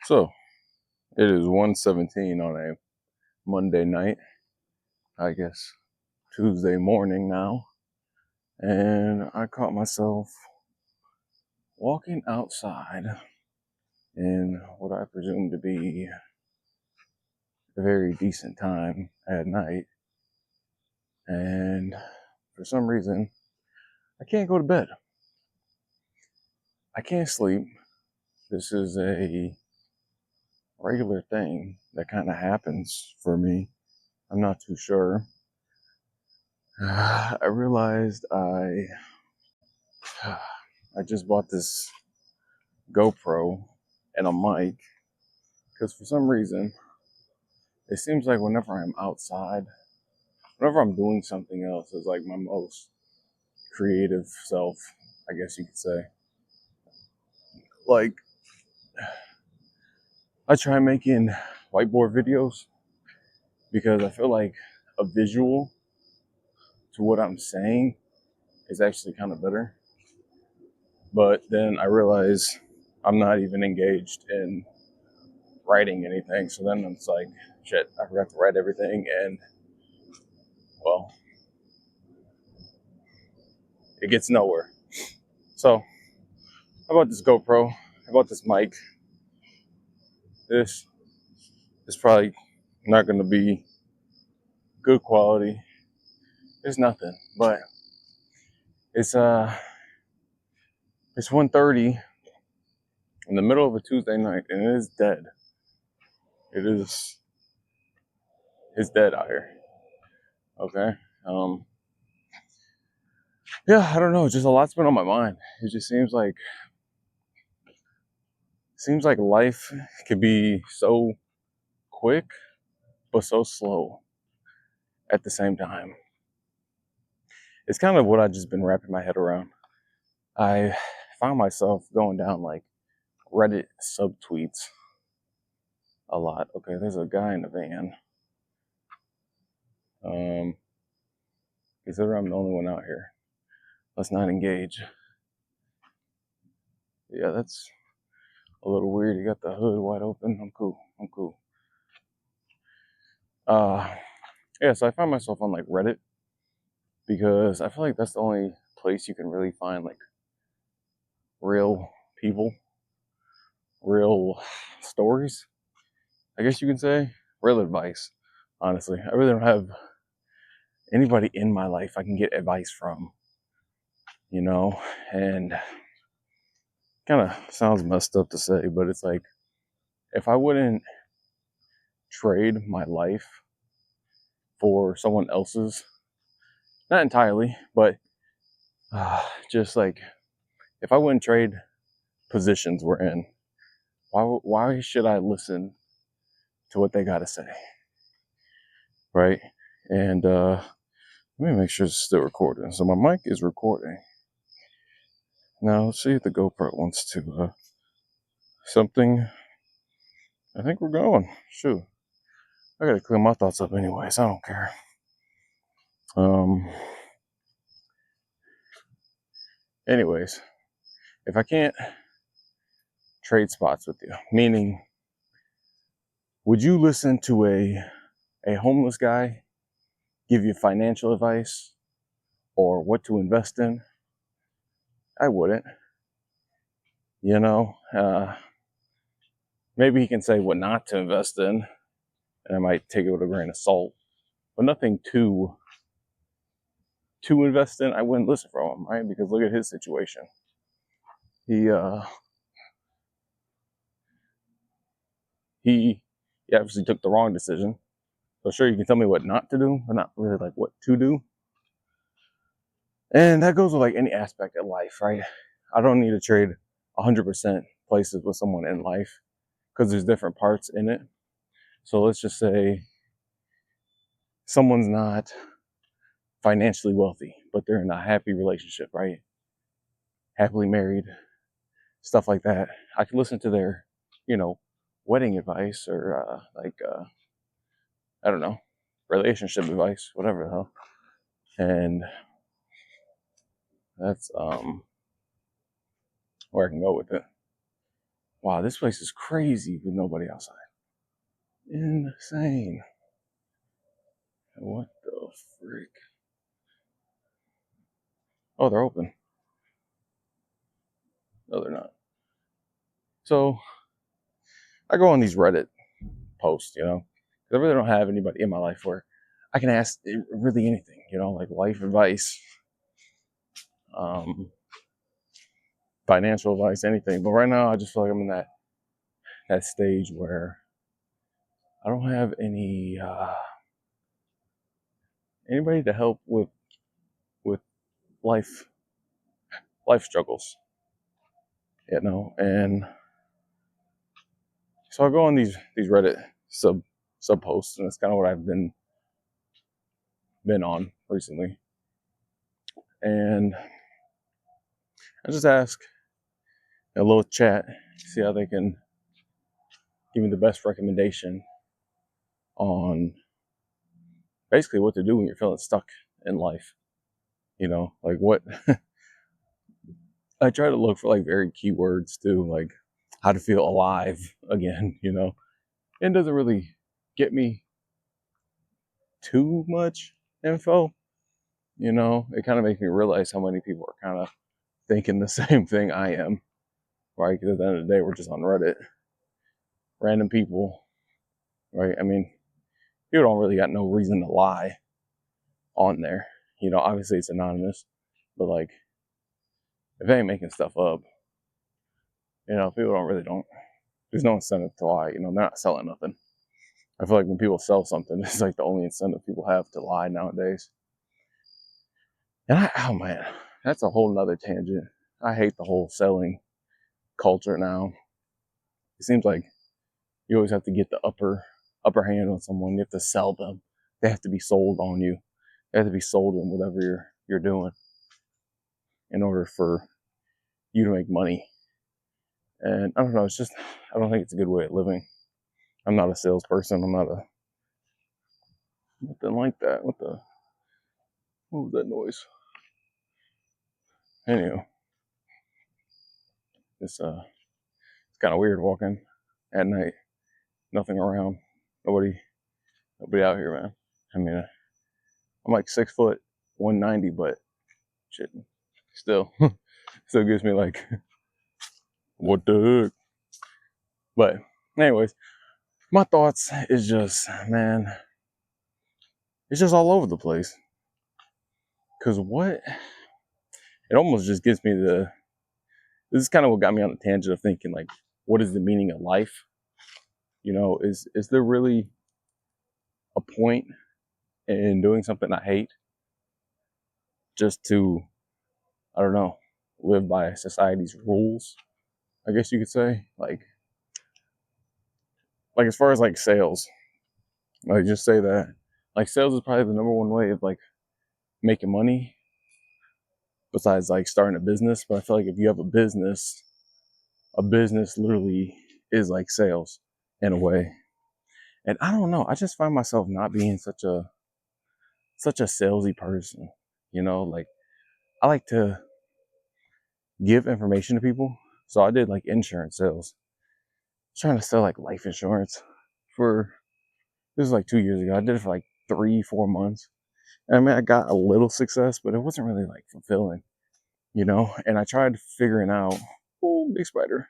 So it is 1:17 on a Monday night, I guess Tuesday morning now, and I caught myself walking outside in what I presume to be a very decent time at night, and for some reason I can't go to bed. I can't sleep. This is a regular thing that kind of happens for me. I'm not too sure. I realized I just bought this GoPro and a mic because for some reason it seems like whenever I'm outside, whenever I'm doing something else is like my most creative self, I guess you could say. Like I try making whiteboard videos because I feel like a visual to what I'm saying is actually kind of better. But then I realize I'm not even engaged in writing anything. So then it's like, shit, I forgot to write everything. And, well, it gets nowhere. So I bought this GoPro. I bought this mic. This is probably not going to be good quality. It's nothing. But it's 1:30 in the middle of a Tuesday night, and it is dead. It's dead out here. Okay. Yeah, I don't know. Just a lot's been on my mind. It just seems like life can be so quick but so slow at the same time. It's kind of what I've just been wrapping my head around. I found myself going down like Reddit subtweets a lot. Okay, there's a guy in the van. Consider I'm the only one out here. Let's not engage. Yeah, that's a little weird. You got the hood wide open. I'm cool. Yeah, so I found myself on like Reddit because I feel like that's the only place you can really find like real people, real stories, I guess you can say, real advice. Honestly, I really don't have anybody in my life I can get advice from, and kind of sounds messed up to say, but it's like if I wouldn't trade my life for someone else's, not entirely, but just like if I wouldn't trade positions we're in, why should I listen to what they got to say, right? And let me make sure it's still recording. So my mic is recording. Now let's see if the GoPro wants to something. I think we're going. Shoot, I gotta clear my thoughts up anyways. I don't care. Anyways, if I can't trade spots with you, meaning, would you listen to a homeless guy give you financial advice or what to invest in? I wouldn't. Maybe he can say what not to invest in, and I might take it with a grain of salt, but nothing to invest in. I wouldn't listen from him, right? Because look at his situation. He obviously took the wrong decision. So sure, you can tell me what not to do, but not really like what to do. And that goes with like any aspect of life, right? I don't need to trade 100% places with someone in life because there's different parts in it. So let's just say someone's not financially wealthy, but they're in a happy relationship, right? Happily married, stuff like that. I can listen to their, wedding advice or I don't know, relationship advice, whatever the hell. And that's where I can go with it. wow, this place is crazy with nobody outside. Insane. What the frick? Oh, they're open. No, they're not. So I go on these Reddit posts, you know, 'cause I really don't have anybody in my life where I can ask really anything, you know, like life advice, um, financial advice, anything. But right now, I just feel like I'm in that stage where I don't have anybody to help with life life struggles, you know. And so I go on these Reddit sub posts, and that's kind of what I've been on recently. And I just ask a little chat, see how they can give me the best recommendation on basically what to do when you're feeling stuck in life. You know, like what I try to look for like very keywords too, like how to feel alive again, you know. It doesn't really get me too much info, you know. It kind of makes me realize how many people are kind of thinking the same thing I am, right? Because at the end of the day, we're just on Reddit, random people, right? I mean, people don't really got no reason to lie on there. You know, obviously it's anonymous, but like if they ain't making stuff up, you know, people don't. There's no incentive to lie. You know, they're not selling nothing. I feel like when people sell something, it's like the only incentive people have to lie nowadays. And oh man, that's a whole nother tangent. I hate the whole selling culture now. It seems like you always have to get the upper hand on someone. You have to sell them. They have to be sold on you. They have to be sold in whatever you're doing in order for you to make money. And I don't know. It's just I don't think it's a good way of living. I'm not a salesperson. I'm not a nothing like that. What was that noise? Anyway, it's kind of weird walking at night. Nothing around. Nobody out here, man. I mean, I'm like 6 foot, 190, but shit, still, still gives me like, what the heck? But anyways, my thoughts is just, man, it's just all over the place. Cause it almost just gives me this is kind of what got me on the tangent of thinking like, what is the meaning of life? You know, is there really a point in doing something I hate just to, I don't know, live by society's rules? I guess you could say, like as far as like sales, like just say that, like sales is probably the number one way of like making money besides like starting a business. But I feel like if you have a business literally is like sales in a way. And I don't know, I just find myself not being such a salesy person. You know, like I like to give information to people. So I did like insurance sales. I was trying to sell like life insurance for this was like 2 years ago. I did it for like 3, 4 months. And I mean, I got a little success, but it wasn't really like fulfilling, you know. And I tried figuring out, oh, big spider.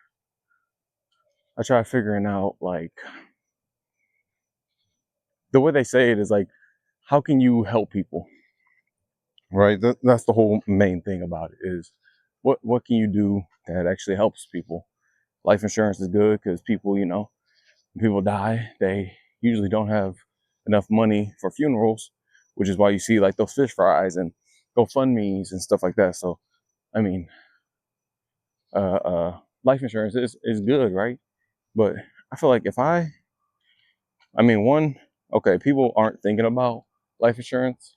I tried figuring out like the way they say it is like, how can you help people, right? That's the whole main thing about it is, what can you do that actually helps people? Life insurance is good because people, you know, when people die, they usually don't have enough money for funerals, which is why you see like those fish fries and GoFundMe's and stuff like that. So, I mean, life insurance is good, right? But I feel like I mean, one, okay, people aren't thinking about life insurance.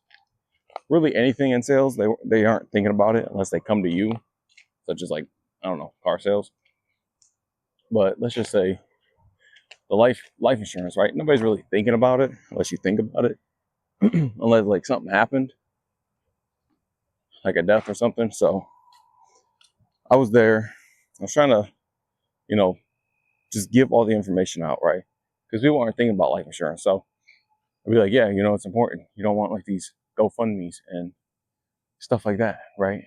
Really, anything in sales, they aren't thinking about it unless they come to you, such as like, I don't know, car sales. But let's just say the life insurance, right? Nobody's really thinking about it unless you think about it, unless like something happened, like a death or something. So I was there. I was trying to, you know, just give all the information out, right? Because people aren't thinking about life insurance. So I'd be like, yeah, it's important. You don't want like these GoFundMe's and stuff like that, right?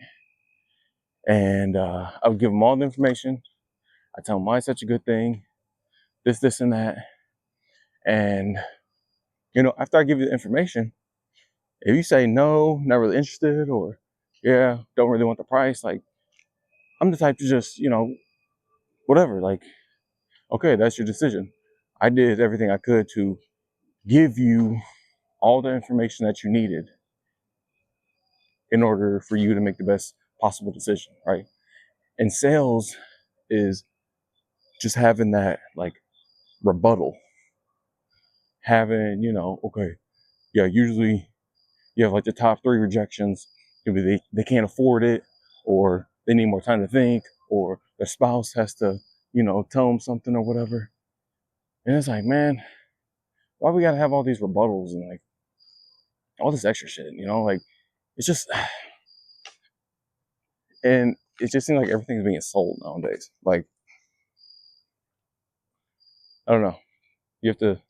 And I would give them all the information. I tell them why it's such a good thing, this, and that. And, after I give you the information, if you say no, not really interested, or yeah, don't really want the price, like, I'm the type to just, whatever, like, okay, that's your decision. I did everything I could to give you all the information that you needed in order for you to make the best possible decision, right? And sales is just having that like rebuttal, having, okay, yeah, usually you have like the top three rejections. Maybe they can't afford it, or they need more time to think, or their spouse has to, tell them something or whatever. And it's like, man, why we gotta have all these rebuttals and like all this extra shit, like it's just, and it just seems like everything's being sold nowadays. Like, I don't know, you have to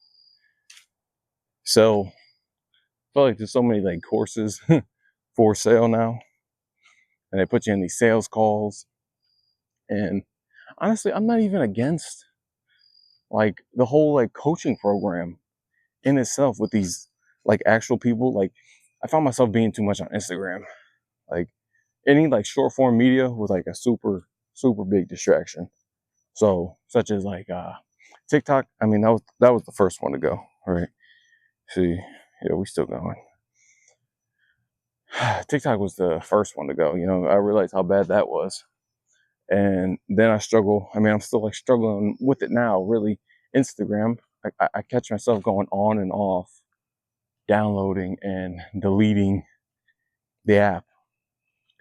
sell. I feel like there's so many like courses for sale now, and they put you in these sales calls. And honestly, I'm not even against like the whole like coaching program in itself with these like actual people. Like, I found myself being too much on Instagram. Like, any like short form media was like a super big distraction. So such as like TikTok. I mean, that was the first one to go. Right? See, yeah, we still going. TikTok was the first one to go. I realized how bad that was. And then I struggle. I mean, I'm still like struggling with it now, really. Instagram, I catch myself going on and off, downloading and deleting the app.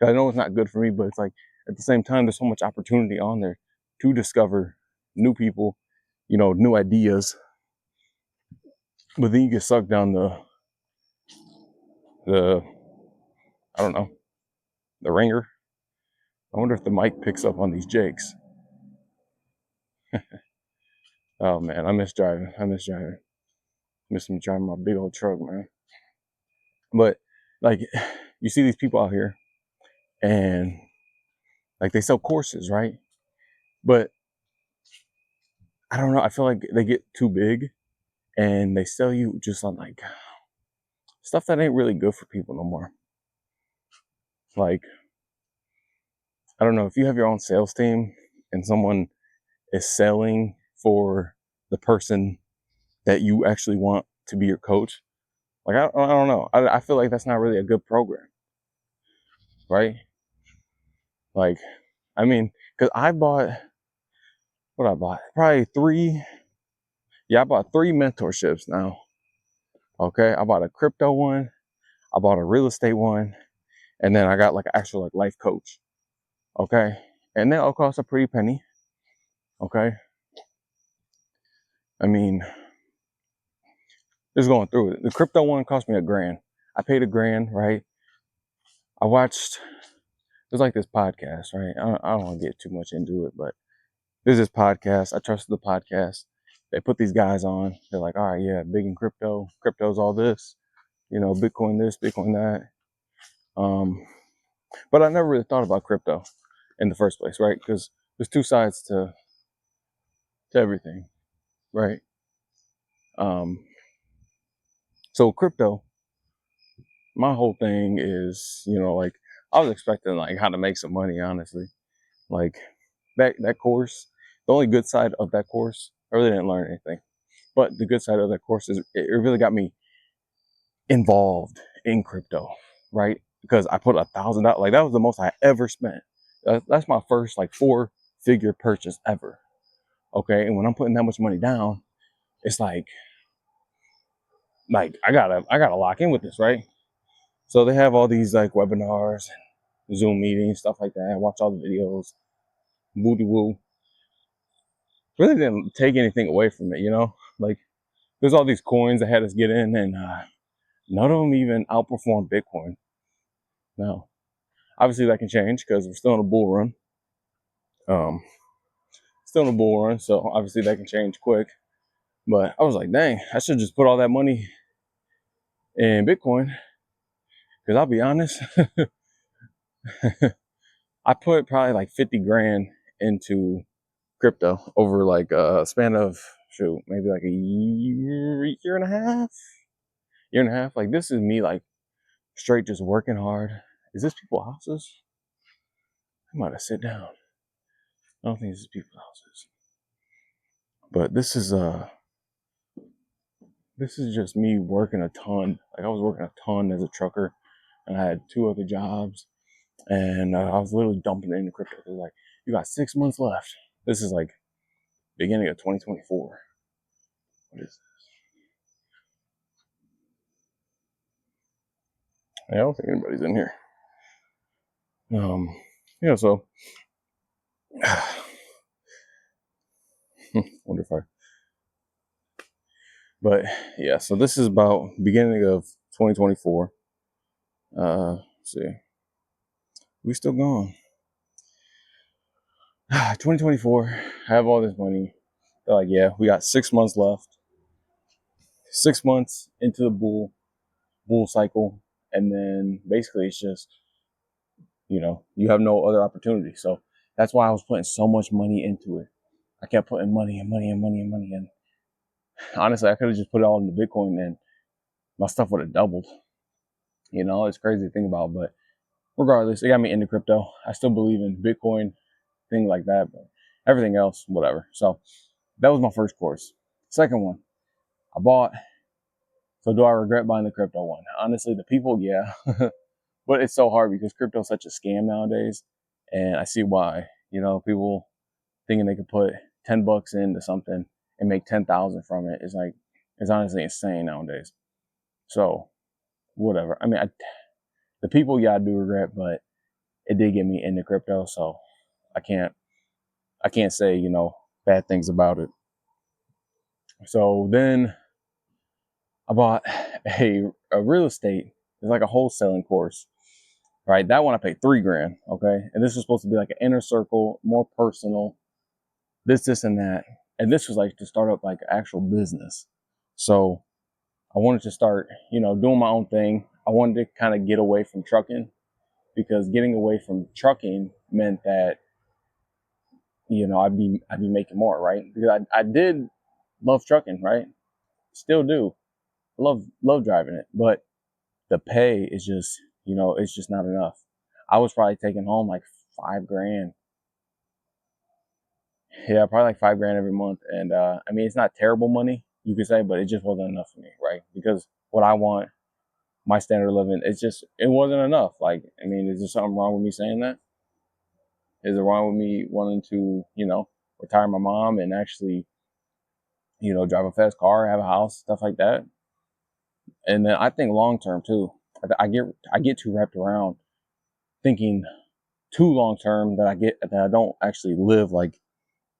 I know it's not good for me, but it's like at the same time, there's so much opportunity on there to discover new people, new ideas. But then you get sucked down the I don't know, the ringer. I wonder if the mic picks up on these jakes. Oh man, I miss driving. Miss me driving my big old truck, man. But like, you see these people out here, and like they sell courses, right? But I don't know. I feel like they get too big, and they sell you just on like stuff that ain't really good for people no more. Like, I don't know, if you have your own sales team and someone is selling for the person that you actually want to be your coach. Like, I don't know. I feel like that's not really a good program, right? Like, I mean, because I bought probably three. Yeah, I bought three mentorships now. Okay, I bought a crypto one, I bought a real estate one, and then I got like an actual like life coach. Okay, and they all cost a pretty penny. Okay, I mean, just going through it. The crypto one cost me $1,000. I paid $1,000, right? I watched. There's like this podcast, right? I don't want to get too much into it, but there's this podcast. I trusted the podcast. They put these guys on. They're like, all right, yeah, big in crypto. Crypto's all this, Bitcoin this, Bitcoin that. But I never really thought about crypto in the first place, right? Because there's two sides to everything, right? So crypto, my whole thing is, like, I was expecting like how to make some money, honestly. Like, that course, the only good side of that course, I really didn't learn anything. But the good side of that course is it really got me involved in crypto, right? Because I put $1,000. Like, that was the most I ever spent. That's my first like 4-figure purchase ever. Okay, and when I'm putting that much money down, it's like I gotta lock in with this, right? So they have all these like webinars, Zoom meetings, stuff like that. I watch all the videos, woody woo. Really didn't take anything away from it, Like, there's all these coins that had us get in, and none of them even outperformed Bitcoin. Now, obviously that can change because we're still in a bull run. still in a bull run, so obviously that can change quick. But I was like, dang, I should just put all that money in Bitcoin. Because I'll be honest, I put probably like 50 grand into crypto over like a span of maybe like a year and a half. Year and a half. Like this is me like straight just working hard. Is this people's houses? I might have sit down. I don't think this is people's houses. But this is just me working a ton. Like I was working a ton as a trucker, and I had 2 other jobs, and I was literally dumping it into crypto. They're like, you got 6 months left. This is like beginning of 2024. What is this? I don't think anybody's in here. Yeah, so wonder if I. But yeah, so this is about beginning of 2024. Let's see, we still going. 2024. I have all this money. They're like, yeah, we got 6 months left. 6 months into the bull cycle, and then basically it's just you have no other opportunity. So that's why I was putting so much money into it. I kept putting money and money and money and money in. Honestly, I could have just put it all into Bitcoin and my stuff would have doubled. It's crazy to think about, but regardless, it got me into crypto. I still believe in Bitcoin, things like that, but everything else, whatever. So that was my first course. Second one, I bought. So do I regret buying the crypto one? Honestly, the people, yeah. But it's so hard because crypto is such a scam nowadays. And I see why. People thinking they could put $10 into something and make 10,000 from it is like, it's honestly insane nowadays. So whatever. I mean, the people, yeah, I do regret, but it did get me into crypto. So I can't say, bad things about it. So then I bought a real estate. It's like a wholesaling course, right? That one I paid $3,000. Okay. And this was supposed to be like an inner circle, more personal, this, and that. And this was like to start up like actual business. So I wanted to start, doing my own thing. I wanted to kind of get away from trucking because getting away from trucking meant that, I'd be making more, right? Because I did love trucking, right? Still do. Love driving it, but the pay is just, it's just not enough. I was probably taking home like $5,000. Yeah, probably like $5,000 every month. And I mean, it's not terrible money, you could say, but it just wasn't enough for me, right? Because what I want, my standard of living, it wasn't enough. Like, I mean, is there something wrong with me saying that? Is it wrong with me wanting to, retire my mom and actually, drive a fast car, have a house, stuff like that? And then I think long term too. I get too wrapped around thinking too long term that I don't actually live like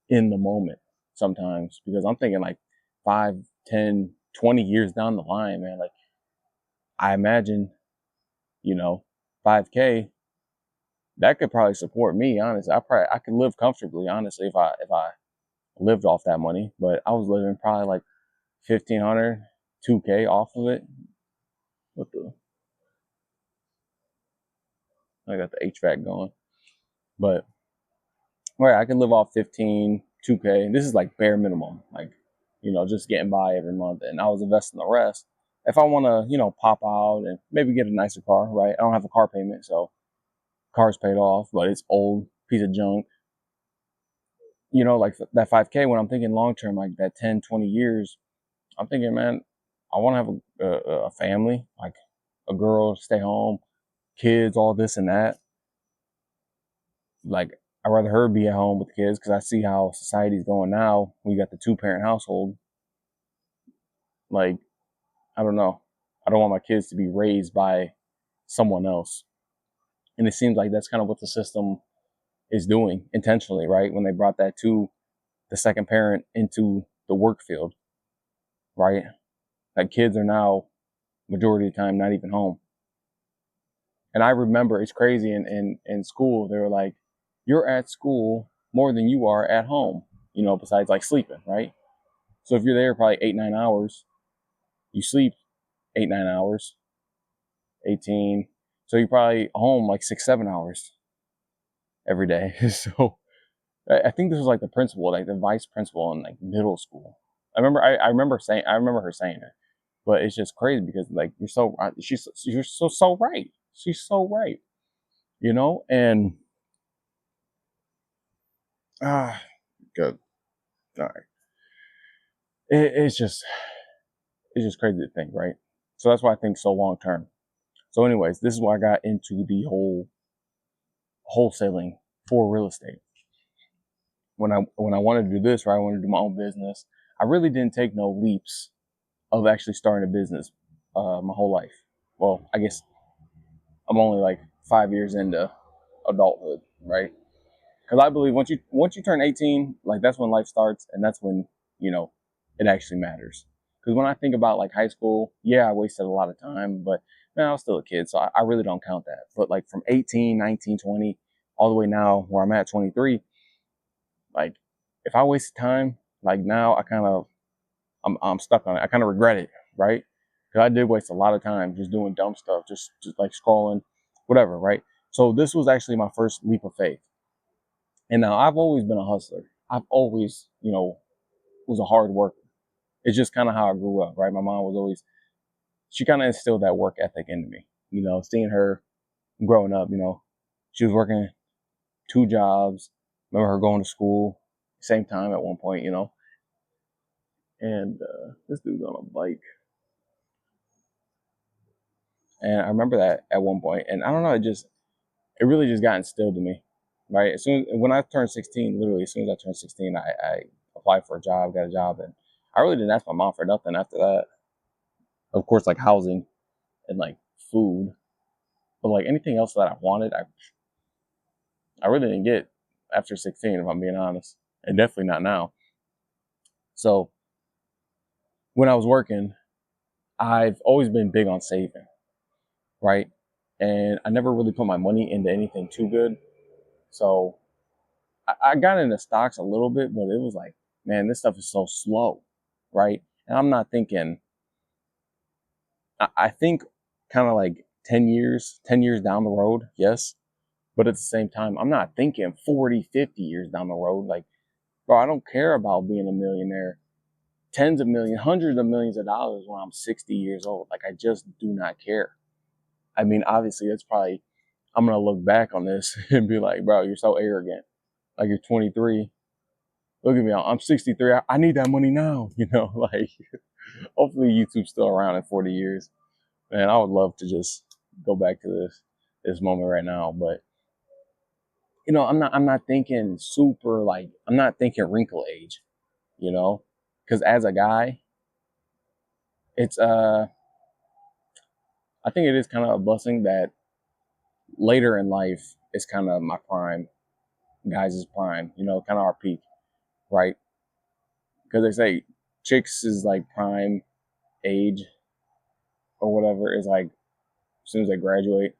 in the moment sometimes because I'm thinking like 5, 10, 20 years down the line, man. Like I imagine, 5K that could probably support me. Honestly, I could live comfortably. Honestly, if I lived off that money, but I was living probably like 1,500, 2K off of it. What the? I got the HVAC going, but right, I could live off 15, 2K. This is like bare minimum, like, just getting by every month. And I was investing the rest. If I want to, pop out and maybe get a nicer car, right? I don't have a car payment, so car's paid off, but it's old, piece of junk. Like that 5K, when I'm thinking long term, like that 10, 20 years, I'm thinking, man, I want to have a family, like a girl, stay home, kids, all this and that. Like, I'd rather her be at home with the kids because I see how society's going now. When you got the 2-parent household, like, I don't know. I don't want my kids to be raised by someone else. And it seems like that's kind of what the system is doing intentionally, right? When they brought that to the second parent into the work field, right? Like kids are now majority of the time not even home. And I remember it's crazy in school, they were like, you're at school more than you are at home. besides like sleeping, right? So if you're there probably 8, 9 hours, you sleep 8, 9 hours, 18. So you're probably home like 6, 7 hours every day. So I think this was like the principal, like the vice principal in like middle school. I remember her saying it, but it's just crazy because like you're so right. She's so right, and ah, good. All right. It's just crazy to think, right? So that's why I think so long term. So, anyways, this is why I got into the whole wholesaling for real estate. When I wanted to do this, right, I wanted to do my own business. I really didn't take no leaps of actually starting a business my whole life. Well, I guess I'm only like 5 years into adulthood, right? Because I believe once you turn 18, like that's when life starts, and that's when you know it actually matters. Because when I think about like high school, yeah, I wasted a lot of time, but man, I was still a kid, so I really don't count that. But like from 18, 19, 20, all the way now where I'm at 23, like if I wasted time, like now I'm stuck on it. I kind of regret it, right? Because I did waste a lot of time just doing dumb stuff, just like scrolling, whatever, right? So this was actually my first leap of faith. And now I've always been a hustler. I've always, was a hard worker. It's just kind of how I grew up, right? My mom was always, she kind of instilled that work ethic into me. Seeing her growing up, she was working 2 jobs. Remember her going to school same time at one point, and this dude's on a bike. And I remember that at one point, and I don't know, it really just got instilled in me, right? When I turned 16, literally as soon as I turned 16, I applied for a job, got a job, and I really didn't ask my mom for nothing after that. Of course, like housing and like food, but like anything else that I wanted, I really didn't get after 16, if I'm being honest, and definitely not now. So when I was working, I've always been big on saving, right? And I never really put my money into anything too good. So I got into stocks a little bit, but it was like, man, this stuff is so slow, right? And I'm not thinking, I think kind of like 10 years down the road, yes. But at the same time, I'm not thinking 40, 50 years down the road. Like, bro, I don't care about being a millionaire, tens of millions, hundreds of millions of dollars when I'm 60 years old. Like, I just do not care. I mean, obviously, I'm going to look back on this and be like, bro, you're so arrogant. Like, you're 23. Look at me, I'm 63. I need that money now. Like, hopefully YouTube's still around in 40 years. Man, I would love to just go back to this moment right now. But, I'm not thinking super, like, I'm not thinking wrinkle age, you know, because as a guy, it's, I think it is kind of a blessing that later in life is kind of my prime, guys' prime, kind of our peak, right? Because they say chicks is like prime age or whatever is like as soon as they graduate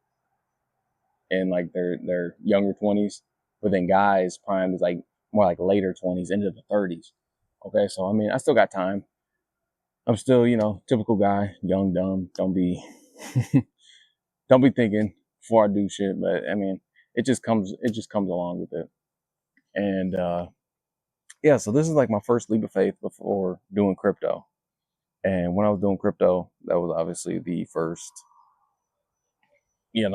in like their younger 20s, but then guys prime is like more like later 20s into the 30s. Okay, so I mean I still got time. I'm still typical guy, young, dumb. Don't be don't be thinking before I do shit. But I mean it just comes along with it. And yeah, so this is like my first leap of faith before doing crypto. And when I was doing crypto, that was obviously the first, I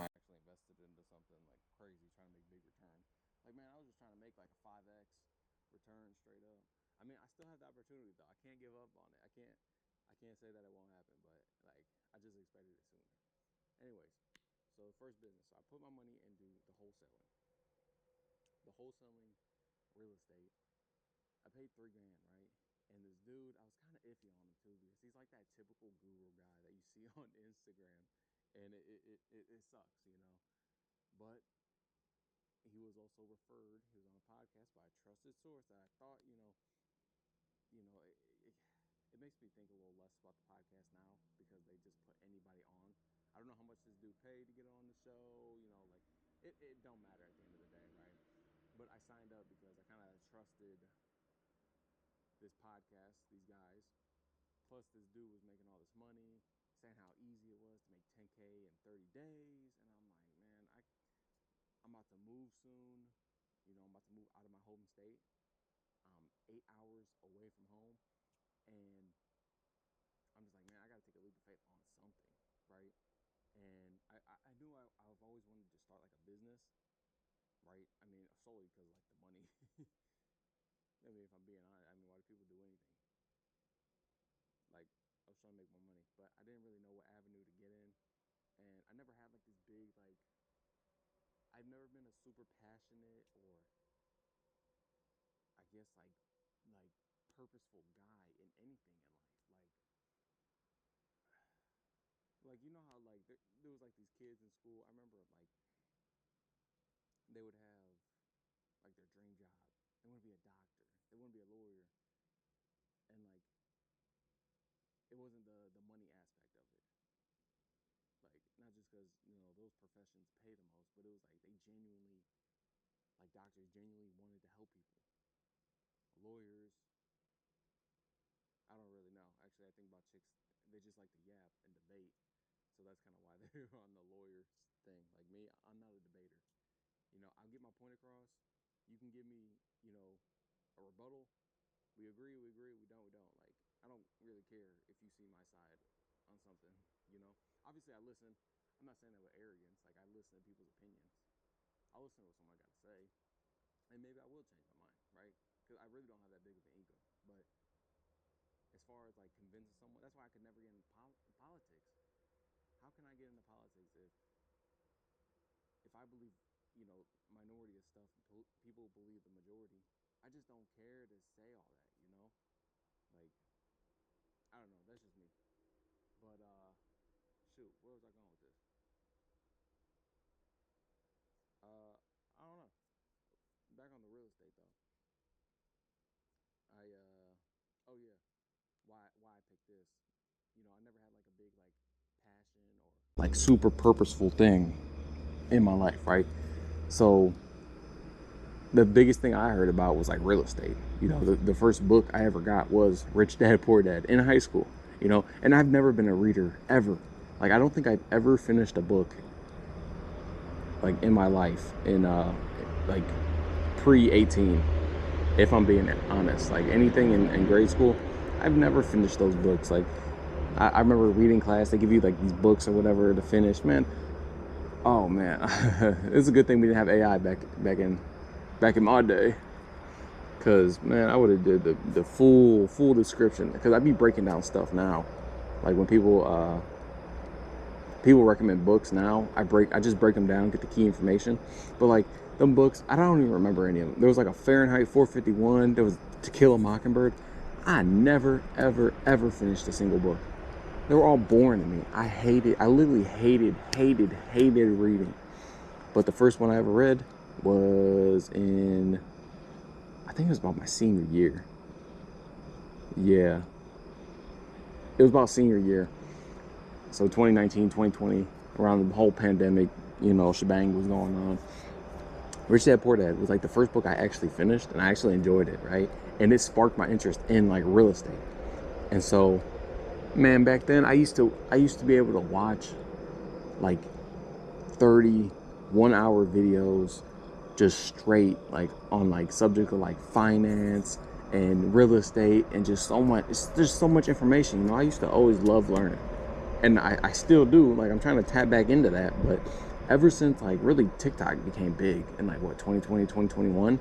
actually invested into something like crazy, trying to make big return. Like, man, I was just trying to make like a 5x return straight up. I mean, I still have the opportunity though. I can't give up on it. I can't say that it won't happen, but like I just expected it sooner. Anyways, so first business. So I put my money into the wholesaling real estate. I paid 3 grand, right? And this dude, I was kind of iffy on him too because he's like that typical guru guy that you see on Instagram, and it sucks. But he was also referred. He was on a podcast by a trusted source that I thought, you know, it, it, it makes me think a little less about the podcast now because they just put anybody on. I don't know how much this dude paid to get on the show. Like it don't matter at the end of the day, right? But I signed up because I kind of trusted. this podcast, these guys, plus this dude was making all this money, saying how easy it was to make 10K in 30 days, and I'm like, man, I'm about to move soon. I'm about to move out of my home state. 8 hours away from home, and I'm just like, man, I got to take a leap of faith on something, right? And I knew I've always wanted to start like a business, right? I mean, solely because like the money. I mean, if I'm being honest, I mean, why do people do anything? Like, I was trying to make more money, but I didn't really know what avenue to get in. And I never had like this big, like, I've never been a super passionate or I guess like purposeful guy in anything in life. Like you know how like there was like these kids in school. I remember like they would have like their dream job. They want to be a doctor. They want to be a lawyer, and like it wasn't the money aspect of it. Like not just because those professions pay the most, but it was like they genuinely like doctors genuinely wanted to help people. Lawyers, I don't really know. Actually, I think about chicks. They just like to yap and debate, so that's kind of why they're on the lawyers thing. Like me, I'm not a debater. I'll get my point across. You can give me, a rebuttal. We agree, we agree. We don't, we don't. Like, I don't really care if you see my side on something, you know? Obviously, I listen. I'm not saying that with arrogance. Like, I listen to people's opinions. I'll listen to what someone got to say, and maybe I will change my mind, right? Because I really don't have that big of an ego. But as far as, like, convincing someone, that's why I could never get into politics. How can I get into politics if I believe, minority of stuff, people believe the majority. I just don't care to say all that. Like, I don't know. That's just me. But, shoot, where was I going with this? I don't know. Back on the real estate, though. Oh, yeah. Why I picked this. I never had, like, a big, like, passion or, like, super purposeful thing in my life, right? So, the biggest thing I heard about was like real estate. The first book I ever got was Rich Dad Poor Dad in high school, and I've never been a reader ever. Like, I don't think I've ever finished a book like in my life in like pre-18, if I'm being honest. Like anything in grade school, I've never finished those books. Like I remember reading class, they give you like these books or whatever to finish. Man, oh man, it's a good thing we didn't have AI back in my day, because man, I would have did the full description, because I'd be breaking down stuff now. Like when people recommend books now, I just break them down, get the key information. But like them books, I don't even remember any of them. There was like a Fahrenheit 451, there was To Kill a Mockingbird. I never ever finished a single book. They were all boring to me. I literally hated reading. But the first one I ever read was I think it was about my senior year. Yeah. It was about senior year. So 2019, 2020, around the whole pandemic, shebang was going on. Rich Dad Poor Dad was like the first book I actually finished, and I actually enjoyed it, right? And it sparked my interest in like real estate. And so, man, back then I used to be able to watch like 31-hour videos just straight, like on like subject of like finance and real estate and just so much. There's so much information. I used to always love learning, and I still do. Like I'm trying to tap back into that, but ever since like really TikTok became big in like what 2020, 2021,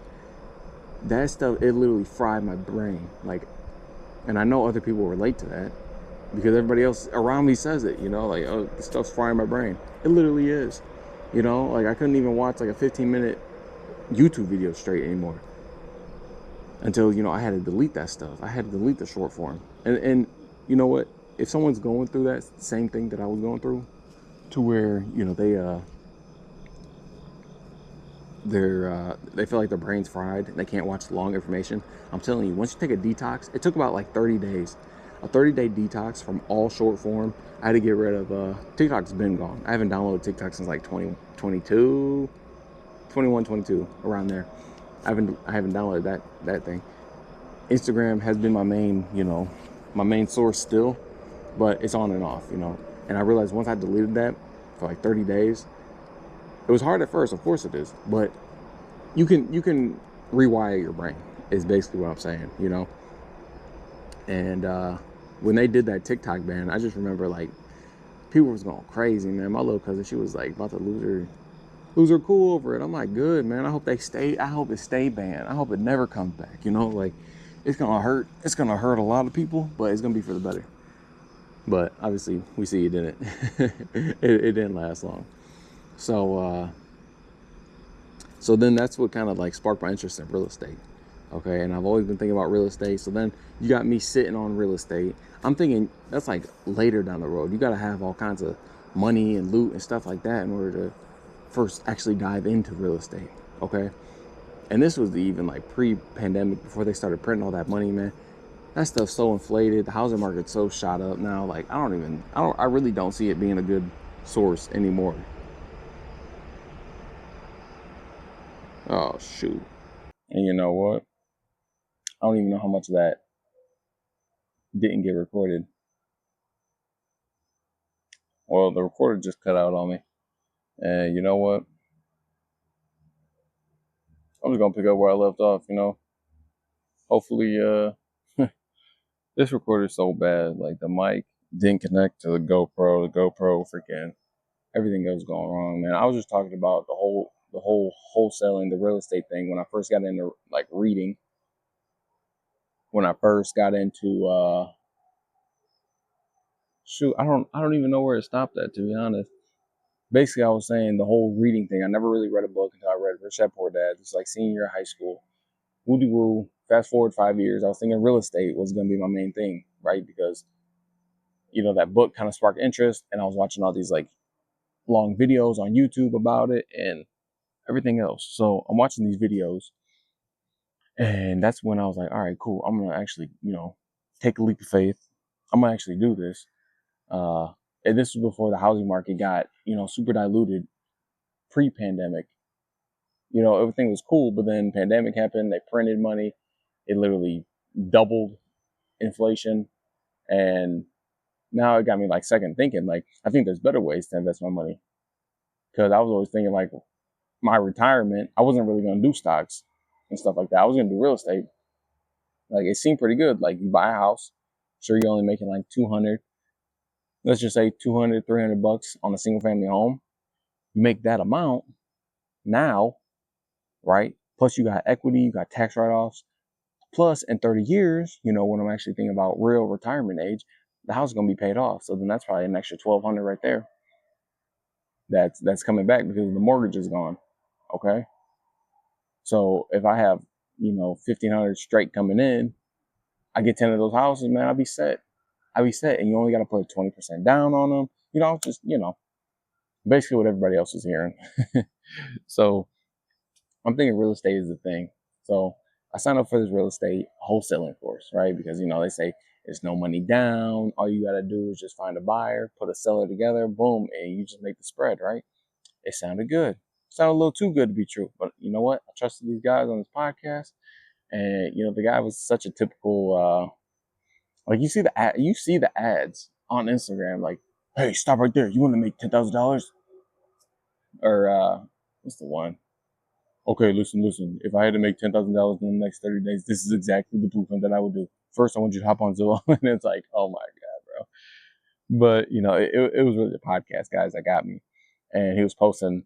that stuff, it literally fried my brain. Like, and I know other people relate to that because everybody else around me says it. Like, oh, this stuff's frying my brain. It literally is. Like I couldn't even watch like a 15-minute YouTube video straight anymore until I had to delete that stuff. I had to delete the short form. And you know what? If someone's going through that same thing that I was going through, to where they feel like their brain's fried and they can't watch long information, I'm telling you, once you take a detox, it took about like 30 days. A 30-day detox from all short form. I had to get rid of TikTok's been gone. I haven't downloaded TikTok since like 2022, 21, 22, around there. I haven't downloaded that thing. Instagram has been my main, my main source still, but it's on and off, And I realized once I deleted that for like 30 days, it was hard at first, of course it is, but you can rewire your brain is basically what I'm saying. And when they did that TikTok ban, I just remember like people was going crazy, man. My little cousin, she was like about to lose her cool over it. I'm like, good, man. I hope it stay banned. I hope it never comes back. Like it's gonna hurt. It's gonna hurt a lot of people, but it's gonna be for the better. But obviously, we see it didn't. it didn't last long. So then that's what kind of like sparked my interest in real estate. Okay, and I've always been thinking about real estate. So then you got me sitting on real estate. I'm thinking that's like later down the road. You got to have all kinds of money and loot and stuff like that in order to first actually dive into real estate. Okay, and this was even like pre-pandemic, before they started printing all that money, man. That stuff's so inflated. The housing market's so shot up now. Like I really don't see it being a good source anymore. Oh shoot! And you know what? I don't even know how much of that didn't get recorded. Well, the recorder just cut out on me. And you know what? I'm just gonna pick up where I left off. Hopefully, this recorder's so bad. Like the mic didn't connect to the GoPro. The GoPro freaking everything else going wrong, man. I was just talking about the whole wholesaling, the real estate thing when I first got into like reading. When I first got into shoot, I don't even know where it stopped at, to be honest. Basically, I was saying the whole reading thing. I never really read a book until I read Rich Dad Poor Dad. It's like senior year of high school. Woody woo. Fast forward 5 years, I was thinking real estate was going to be my main thing, right? Because that book kind of sparked interest, and I was watching all these like long videos on YouTube about it and everything else. So I'm watching these videos, and that's when I was like, all right, cool. I'm gonna actually, take a leap of faith. I'm gonna actually do this. Uh, and this was before the housing market got, super diluted pre-pandemic. Everything was cool, but then pandemic happened. They printed money. It literally doubled inflation, and now it got me like second thinking. Like I think there's better ways to invest my money, because I was always thinking like my retirement. I wasn't really going to do stocks and stuff like that. I was going to do real estate. Like it seemed pretty good. Like you buy a house, sure you're only making like 200. Let's just say 200, 300 bucks on a single family home. You make that amount now, right? Plus you got equity, you got tax write-offs. Plus in 30 years, when I'm actually thinking about real retirement age, the house is going to be paid off. So then that's probably an extra 1,200 right there. That's coming back because the mortgage is gone. Okay. So if I have, 1,500 straight coming in, I get 10 of those houses, man, I'll be set. And you only got to put 20% down on them. Just, basically what everybody else is hearing. So I'm thinking real estate is the thing. So I signed up for this real estate wholesaling course, right? Because, they say there's no money down. All you got to do is just find a buyer, put a seller together, boom, and you just make the spread, right? It sounded good. It sounded a little too good to be true. But you know what? I trusted these guys on this podcast. And, the guy was such a typical, like you see the ads on Instagram, like, hey, stop right there. You want to make $10,000? Or what's the one? Okay, listen. If I had to make $10,000 in the next 30 days, this is exactly the blueprint that I would do. First, I want you to hop on Zillow, and it's like, oh my god, bro. But it was really the podcast guys that got me, and he was posting.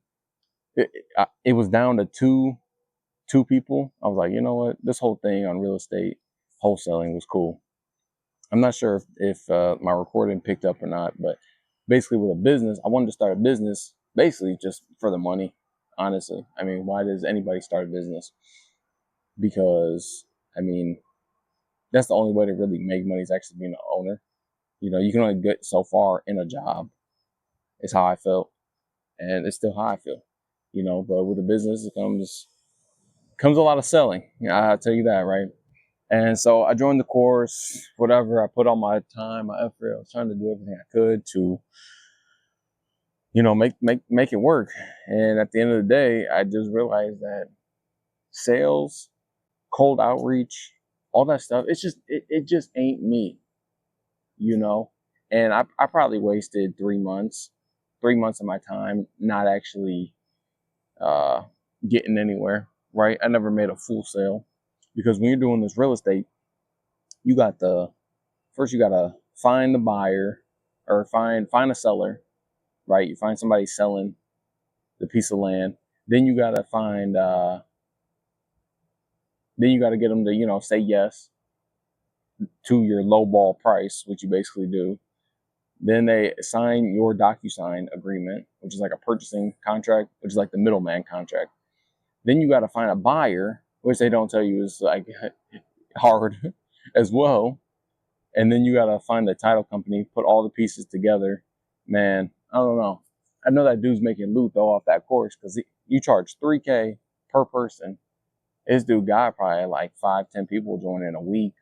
It was down to two people. I was like, you know what, this whole thing on real estate wholesaling was cool. I'm not sure if my recording picked up or not, but basically with a business, I wanted to start a business basically just for the money. Honestly, I mean, why does anybody start a business? Because I mean, that's the only way to really make money is actually being an owner. You can only get so far in a job. It's how I felt, and it's still how I feel. But with a business, it comes a lot of selling. I'll tell you that, right? And so I joined the course, whatever. I put all my time, my effort. I was trying to do everything I could to, make it work. And at the end of the day, I just realized that sales, cold outreach, all that stuff. It's just it just ain't me, you know. And I probably wasted 3 months, 3 months of my time not actually uh, getting anywhere. Right? I never made a full sale because when you're doing this real estate, you got the first you gotta find the buyer or find a seller. Right? You find somebody selling the piece of land. Then you gotta find. Then you gotta get them to say yes to your low ball price, which you basically do. Then they sign your DocuSign agreement, which is like a purchasing contract, which is like the middleman contract. Then you got to find a buyer, which they don't tell you is like hard as well. And then you got to find the title company, put all the pieces together. Man, I don't know. I know that dude's making loot though off that course because you charge $3K per person. This dude got probably like 5, 10 people join in a week,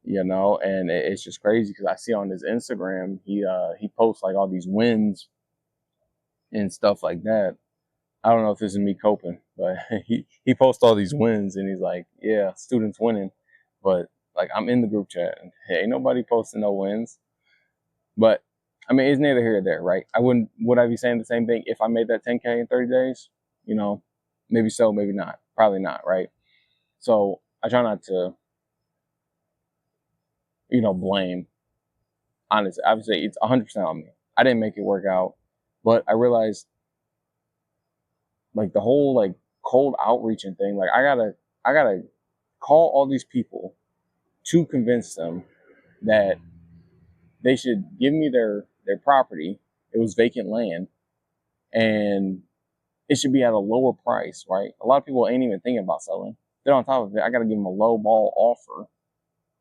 and it's just crazy because I see on his Instagram he posts like all these wins and stuff like that. I don't know if this is me coping, but he posts all these wins and he's like, yeah, students winning, but like I'm in the group chat and hey, ain't nobody posting no wins. But I mean, it's neither here nor there, right? Would I be saying the same thing if I made that 10K in 30 days? Maybe so, maybe not, probably not, right? So I try not to blame. Honestly, obviously, it's 100% on me. I didn't make it work out, but I realized like the whole like cold outreaching thing. Like I gotta call all these people to convince them that they should give me their property. It was vacant land, and it should be at a lower price, right? A lot of people ain't even thinking about selling. Then on top of it, I gotta give them a low ball offer.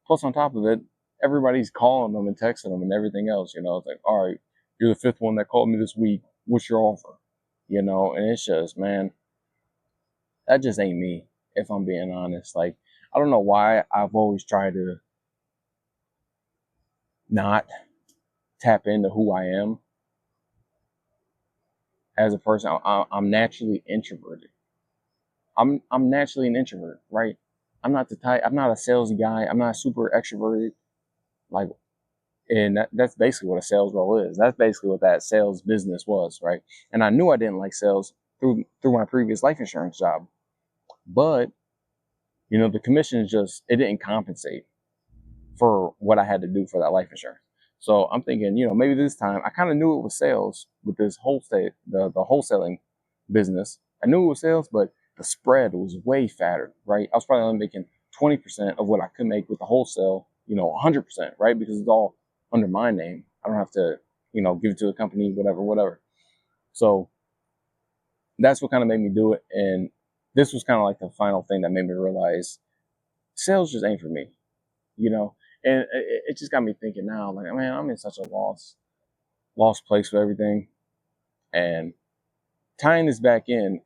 Plus, on top of it, everybody's calling them and texting them and everything else. It's like, all right, you're the fifth one that called me this week. What's your offer? And it's just, man, that just ain't me, if I'm being honest. Like, I don't know why I've always tried to not tap into who I am as a person. I'm naturally introverted. I'm naturally an introvert, right? I'm not the type. I'm not a salesy guy. I'm not super extroverted. Like, and that's basically what a sales role is. That's basically what that sales business was, right? And I knew I didn't like sales through my previous life insurance job, but the commission it didn't compensate for what I had to do for that life insurance. So I'm thinking, maybe this time I kind of knew it was sales with this the wholesaling business. I knew it was sales, but the spread was way fatter, right? I was probably only making 20% of what I could make with the wholesale, 100%, right? Because it's all under my name. I don't have to, give it to a company, whatever. So that's what kind of made me do it. And this was kind of like the final thing that made me realize sales just ain't for me, you know? And it just got me thinking now, like, man, I'm in such a lost place with everything. And tying this back in,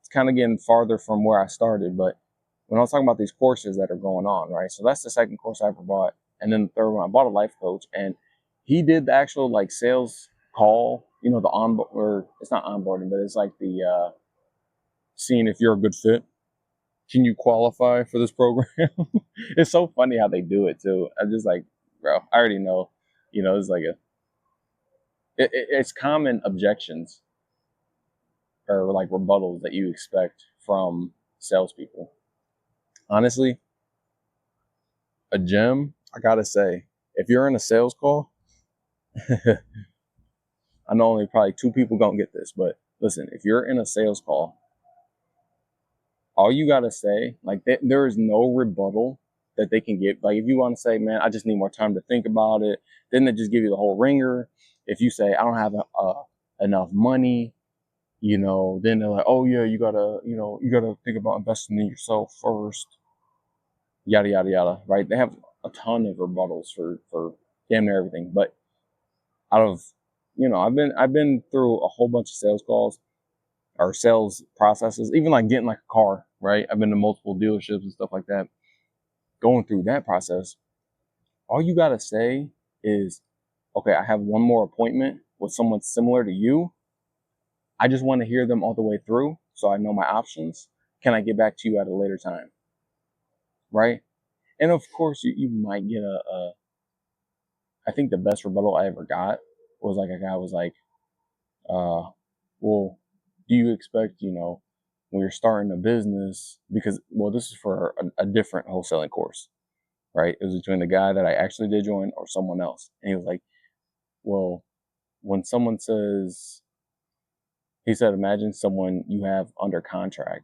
it's kind of getting farther from where I started. But when I was talking about these courses that are going on, right? So that's the second course I ever bought. And then the third one, I bought a life coach. And he did the actual like sales call, the onboard, or it's not onboarding, but it's like the seeing if you're a good fit. Can you qualify for this program? It's so funny how they do it too. I'm just like, bro, I already know. It's like it's common objections or like rebuttals that you expect from salespeople. Honestly, a gem, I gotta say, if you're in a sales call, I know only probably 2 people gonna get this, but listen, if you're in a sales call, all you gotta say, like there is no rebuttal that they can get. Like if you want to say, man, I just need more time to think about it, then they just give you the whole ringer. If you say, I don't have enough money, then they're like, oh yeah, you gotta think about investing in yourself first, yada yada yada, right? They have a ton of rebuttals for damn near everything. But out of I've been through a whole bunch of sales calls or sales processes, even like getting like a car, right? I've been to multiple dealerships and stuff like that. Going through that process, all you gotta say is, okay, I have one more appointment with someone similar to you. I just want to hear them all the way through so I know my options. Can I get back to you at a later time? Right? And of course, you might get a. I think the best rebuttal I ever got was like a guy was like, well, do you expect, when you're starting a business, because, well, this is for a different wholesaling course, right? It was between the guy that I actually did join or someone else. And he was like, well, when someone says, he said, imagine someone you have under contract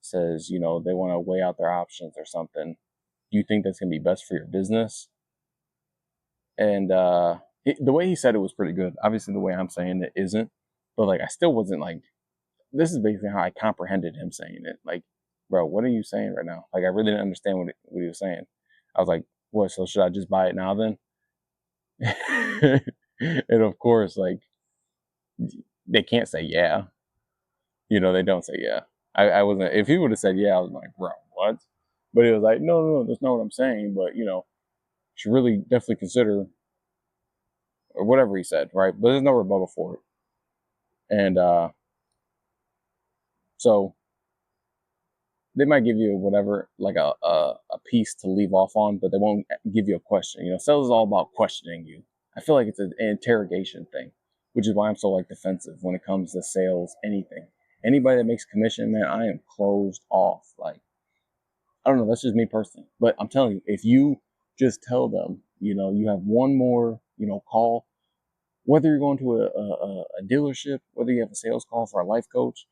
says, they want to weigh out their options or something. Do you think that's going to be best for your business? And the way he said it was pretty good. Obviously, the way I'm saying it isn't, but like I still wasn't like, this is basically how I comprehended him saying it. Like, bro, what are you saying right now? Like, I really didn't understand what he was saying. I was like, what? So should I just buy it now then? And of course, like, they can't say yeah. They don't say yeah. I wasn't. If he would have said yeah, I was like, bro, what? But he was like, no, no, no, that's not what I'm saying. But should really definitely consider or whatever he said, right? But there's no rebuttal for it. And so they might give you whatever, like a piece to leave off on, but they won't give you a question. Sales is all about questioning you. I feel like it's an interrogation thing, which is why I'm so like defensive when it comes to sales, anything. Anybody that makes commission, man, I am closed off. Like, I don't know, that's just me personally. But I'm telling you, if you just tell them, you have one more, call, whether you're going to a dealership, whether you have a sales call for a life coach,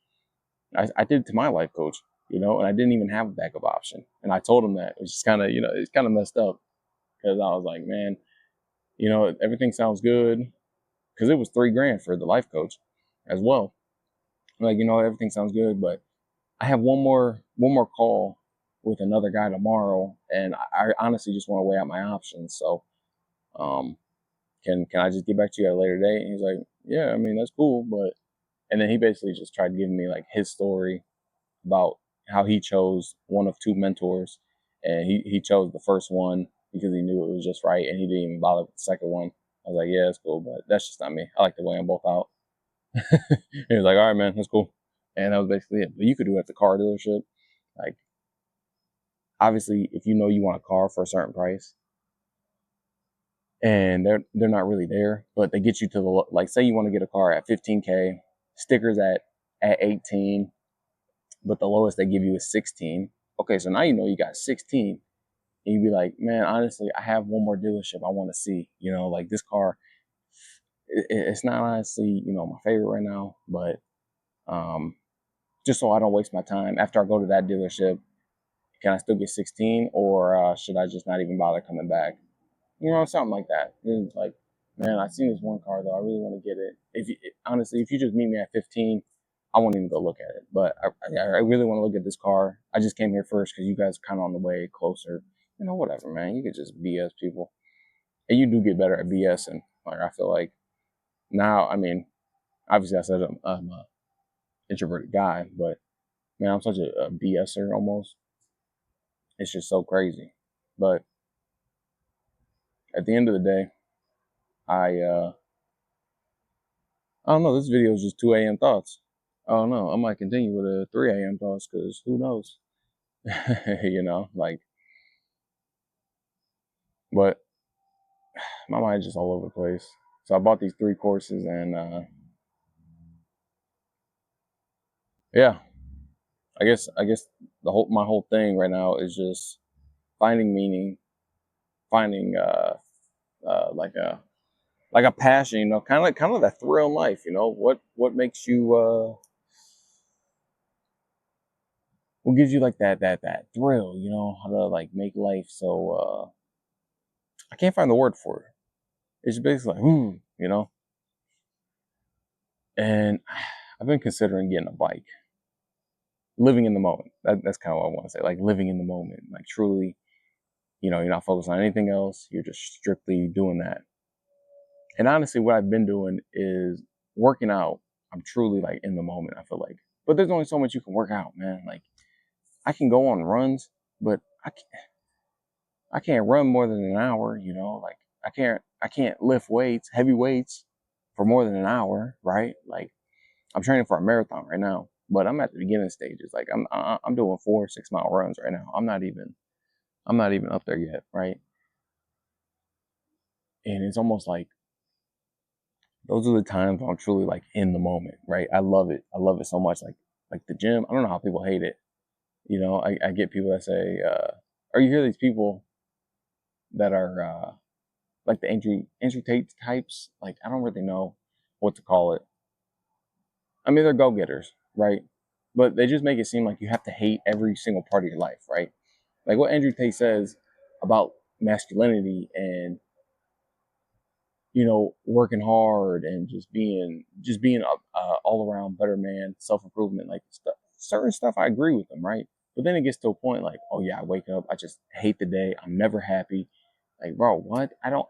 I did it to my life coach, and I didn't even have a backup option. And I told him that. It's just kind of, it's kind of messed up because I was like, man, everything sounds good because it was $3,000 for the life coach as well. Like, everything sounds good, but I have one more call with another guy tomorrow, and I honestly just want to weigh out my options. So, um, can I just get back to you at a later date? And he's like, yeah, I mean that's cool, but and then he basically just tried giving me like his story about how he chose one of two mentors, and he chose the first one because he knew it was just right, and he didn't even bother with the second one. I was like, yeah, that's cool, but that's just not me. I like to weigh them both out. He was like, all right, man, that's cool, and that was basically it. But you could do it at the car dealership. Like, obviously, if you want a car for a certain price, and they're not really there, but they get you to the, like, say you want to get a car at 15K, stickers at 18, but the lowest they give you is 16. Okay, so now you got 16. And you'd be like, man, honestly, I have one more dealership I want to see. Like this car, it's not honestly, my favorite right now, but just so I don't waste my time after I go to that dealership, can I still get 16, or should I just not even bother coming back? Something like that. It's like, man, I seen this one car though. I really want to get it. Honestly, if you just meet me at 15, I won't even go look at it. But I really want to look at this car. I just came here first because you guys are kind of on the way closer. Whatever, man. You could just BS people, and you do get better at BSing. Like, I feel like now, I mean, obviously I said I'm a introverted guy, but man, I'm such a BSer almost. It's just so crazy. But at the end of the day, I I don't know. This video is just 2 a.m. thoughts. I don't know. I might continue with a 3 a.m. thoughts because who knows? Like, but my mind's just all over the place. So I bought these 3 courses, and yeah, I guess my whole thing right now is just finding meaning, finding like a passion, kind of that thrill in life. What makes you what gives you like that thrill, how to like make life so I can't find the word for it. It's basically like, and I've been considering getting a bike, living in the moment. That's kind of what I want to say, like living in the moment, like truly, you're not focused on anything else. You're just strictly doing that. And honestly, what I've been doing is working out. I'm truly like in the moment, I feel like. But there's only so much you can work out, man. Like, I can go on runs, but I can't run more than an hour, like I can't lift weights, heavy weights for more than an hour, right? Like, I'm training for a marathon right now, but I'm at the beginning stages. Like, I'm doing 4 6 mile runs right now. I'm not even up there yet, right? And it's almost like those are the times when I'm truly like in the moment, right? I love it. I love it so much. Like the gym. I don't know how people hate it. You know, I get people that say, or you hear these people that are like the Andrew Tate types. Like I don't really know what to call it. I mean, they're go getters, right? But they just make it seem like you have to hate every single part of your life, right? Like what Andrew Tate says about masculinity and working hard and just being a all around better man, self improvement, like certain stuff. I agree with them, right? But then it gets to a point like, oh yeah, I wake up, I just hate the day, I'm never happy. Like, bro, what? I don't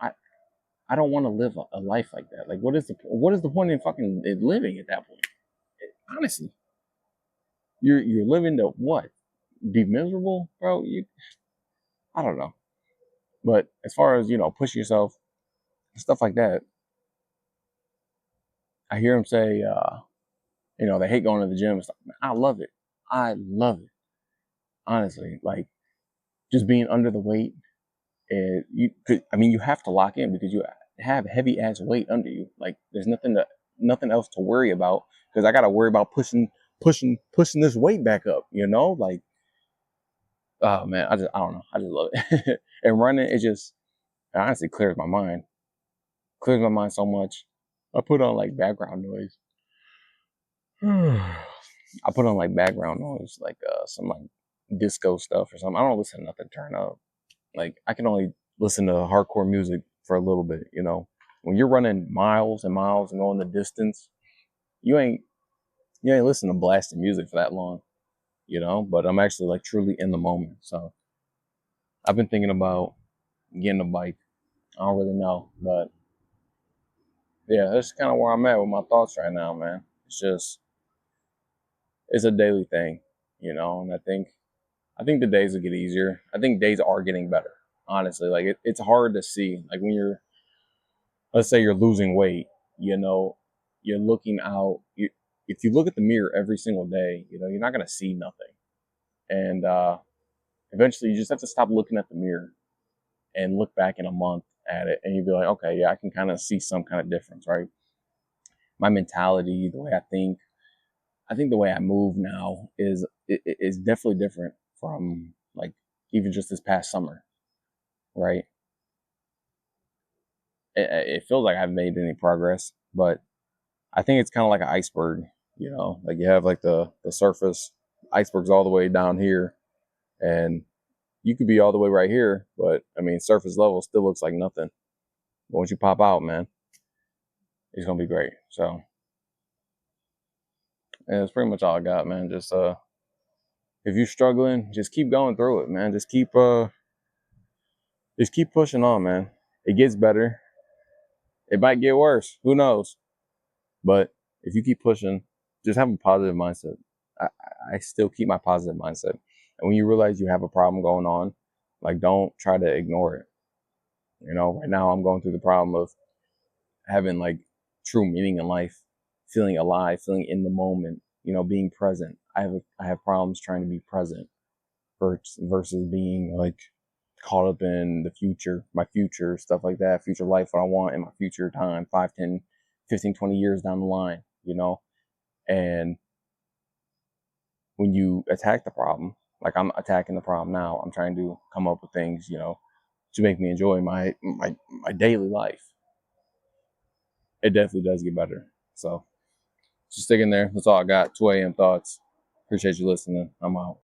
want to live a life like that. Like, what is the point in fucking living at that point? Honestly, you're living to what? Be miserable, bro? I don't know. But as far as pushing yourself, stuff like that, I hear him say, they hate going to the gym and stuff. Man, I love it. I love it. Honestly, like just being under the weight, and you have to lock in because you have heavy ass weight under you. Like there's nothing else to worry about because I got to worry about pushing this weight back up. Like oh man, I don't know. I just love it. And running, it honestly clears my mind so much. I put on like background noise. I put on like background noise, like some like disco stuff or something. I don't listen to nothing turn up. Like I can only listen to hardcore music for a little bit. When you're running miles and miles and going the distance, you ain't listening to blasting music for that long. But I'm actually like truly in the moment. So I've been thinking about getting a bike. I don't really know, but yeah, that's kind of where I'm at with my thoughts right now, man. It's a daily thing, and I think the days will get easier. I think days are getting better. Honestly, like it's hard to see. Like when let's say you're losing weight, you know, you're looking out. If you look at the mirror every single day, you're not gonna see nothing. And eventually, you just have to stop looking at the mirror and look back in a month at it, and you'll be like, okay, yeah, I can kind of see some kind of difference, right? My mentality, the way I think. I think the way I move now is definitely different from like even just this past summer, right? It feels like I haven't made any progress, but I think it's kind of like an iceberg, like you have like the surface, iceberg's all the way down here, and you could be all the way right here, but I mean, surface level still looks like nothing. But once you pop out, man, it's gonna be great. So, yeah, that's pretty much all I got, man. Just if you're struggling, just keep going through it, man. Just keep pushing on, man. It gets better. It might get worse. Who knows? But if you keep pushing, just have a positive mindset. I, I still keep my positive mindset. And when you realize you have a problem going on, like don't try to ignore it. Right now I'm going through the problem of having like true meaning in life, feeling alive, feeling in the moment, being present. I have problems trying to be present versus being like caught up in the future, my future, stuff like that, future life, what I want in my future time, 5, 10, 15, 20 years down the line. And when you attack the problem, like I'm attacking the problem now, I'm trying to come up with things, to make me enjoy my daily life. It definitely does get better. So just stick in there. That's all I got. 2 a.m. thoughts. Appreciate you listening. I'm out.